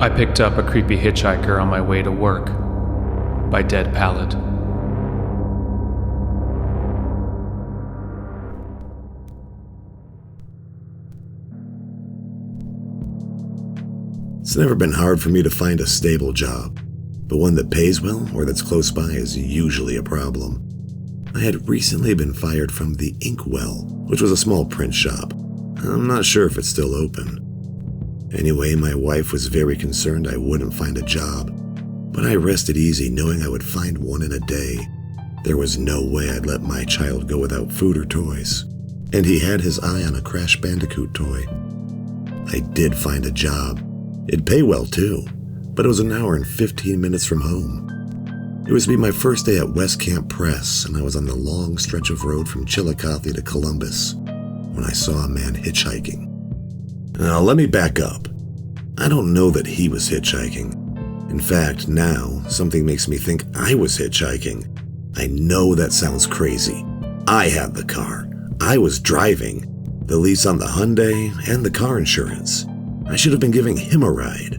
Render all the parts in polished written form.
I picked up a creepy hitchhiker on my way to work by Dead Palette. It's never been hard for me to find a stable job, but one that pays well or that's close by is usually a problem. I had recently been fired from the Inkwell, which was a small print shop. I'm not sure if it's still open. Anyway, my wife was very concerned I wouldn't find a job, but I rested easy knowing I would find one in a day. There was no way I'd let my child go without food or toys, and he had his eye on a Crash Bandicoot toy. I did find a job. It'd pay well too, but it was an hour and 15 minutes from home. It was to be my first day at West Camp Press, and I was on the long stretch of road from Chillicothe to Columbus when I saw a man hitchhiking. Now, let me back up. I don't know that he was hitchhiking. In fact, now, something makes me think I was hitchhiking. I know that sounds crazy. I had the car. I was driving. The lease on the Hyundai and the car insurance. I should have been giving him a ride.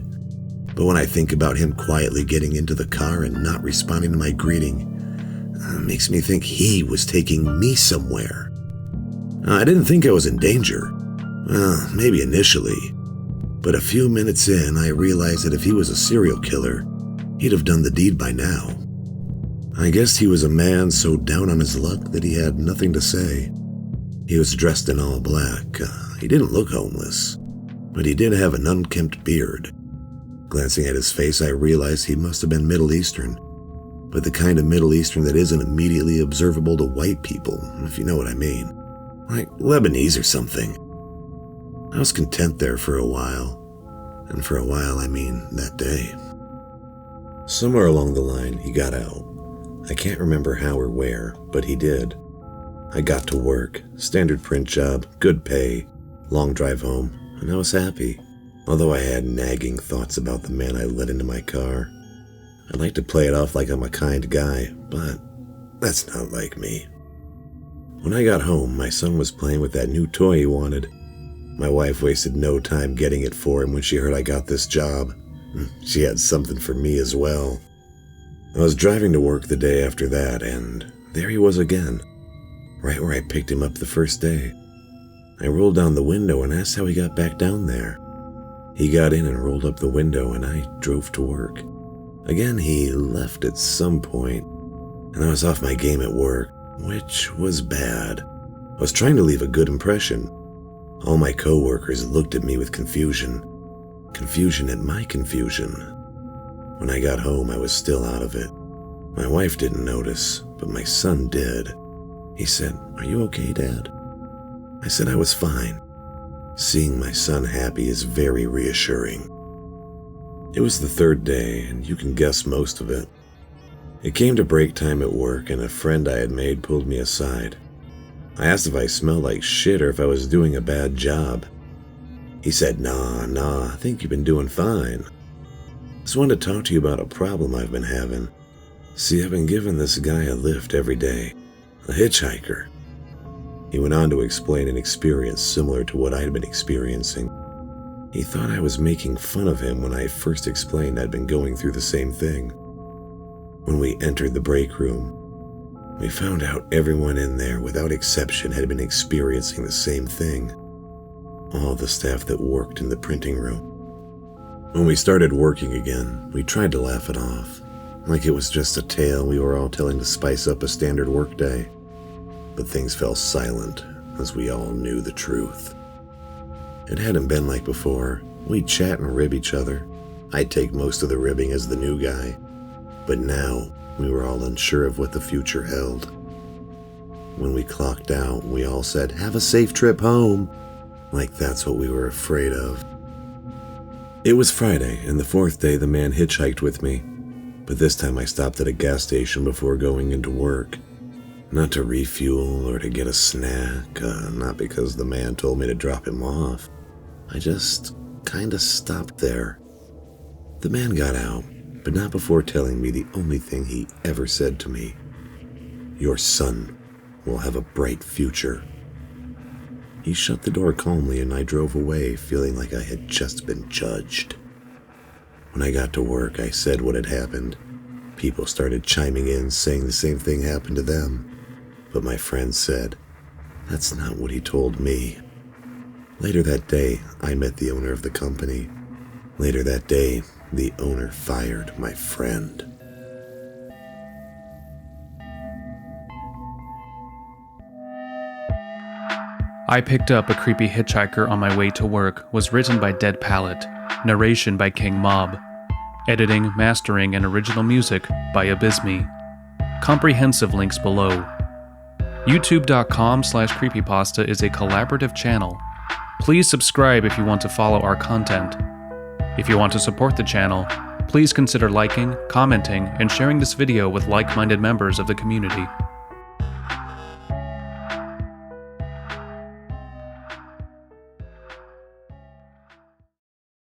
But when I think about him quietly getting into the car and not responding to my greeting, it makes me think he was taking me somewhere. I didn't think I was in danger. Well, maybe initially. But a few minutes in, I realized that if he was a serial killer, he'd have done the deed by now. I guess he was a man so down on his luck that he had nothing to say. He was dressed in all black. He didn't look homeless, but he did have an unkempt beard. Glancing at his face, I realized he must have been Middle Eastern, but the kind of Middle Eastern that isn't immediately observable to white people, if you know what I mean. Like Lebanese or something. I was content there for a while, and for a while I mean that day. Somewhere along the line, he got out. I can't remember how or where, but he did. I got to work, standard print job, good pay, long drive home, and I was happy, although I had nagging thoughts about the man I let into my car. I'd like to play it off like I'm a kind guy, but that's not like me. When I got home, my son was playing with that new toy he wanted. My wife wasted no time getting it for him when she heard I got this job. She had something for me as well. I was driving to work the day after that, and there he was again, right where I picked him up the first day. I rolled down the window and asked how he got back down there. He got in and rolled up the window, and I drove to work. Again, he left at some point, and I was off my game at work, which was bad. I was trying to leave a good impression. All my coworkers looked at me with confusion. Confusion at my confusion. When I got home, I was still out of it. My wife didn't notice, but my son did. He said, "Are you okay, Dad?" I said I was fine. Seeing my son happy is very reassuring. It was the third day, and you can guess most of it. It came to break time at work, and a friend I had made pulled me aside. I asked if I smelled like shit or if I was doing a bad job. He said, Nah, I think you've been doing fine. Just wanted to talk to you about a problem I've been having. See, I've been giving this guy a lift every day. A hitchhiker. He went on to explain an experience similar to what I had been experiencing. He thought I was making fun of him when I first explained I'd been going through the same thing. When we entered the break room, we found out everyone in there, without exception, had been experiencing the same thing. All the staff that worked in the printing room. When we started working again, we tried to laugh it off, like it was just a tale we were all telling to spice up a standard workday. But things fell silent, as we all knew the truth. It hadn't been like before. We'd chat and rib each other. I'd take most of the ribbing as the new guy. But now, we were all unsure of what the future held. When we clocked out, we all said, "Have a safe trip home," like that's what we were afraid of. It was Friday, and the fourth day the man hitchhiked with me, but this time I stopped at a gas station before going into work. Not to refuel or to get a snack, not because the man told me to drop him off. I just kinda stopped there. The man got out, but not before telling me the only thing he ever said to me. "Your son will have a bright future." He shut the door calmly and I drove away, feeling like I had just been judged. When I got to work, I said what had happened. People started chiming in, saying the same thing happened to them. But my friend said, "That's not what he told me." Later that day, I met the owner of the company. Later that day, the owner fired my friend. I Picked Up a Creepy Hitchhiker on My Way to Work was written by Dead Palette, narration by King Mob, editing, mastering, and original music by Abysme. Comprehensive links below. YouTube.com/Creepypasta is a collaborative channel. Please subscribe if you want to follow our content. If you want to support the channel, please consider liking, commenting, and sharing this video with like-minded members of the community.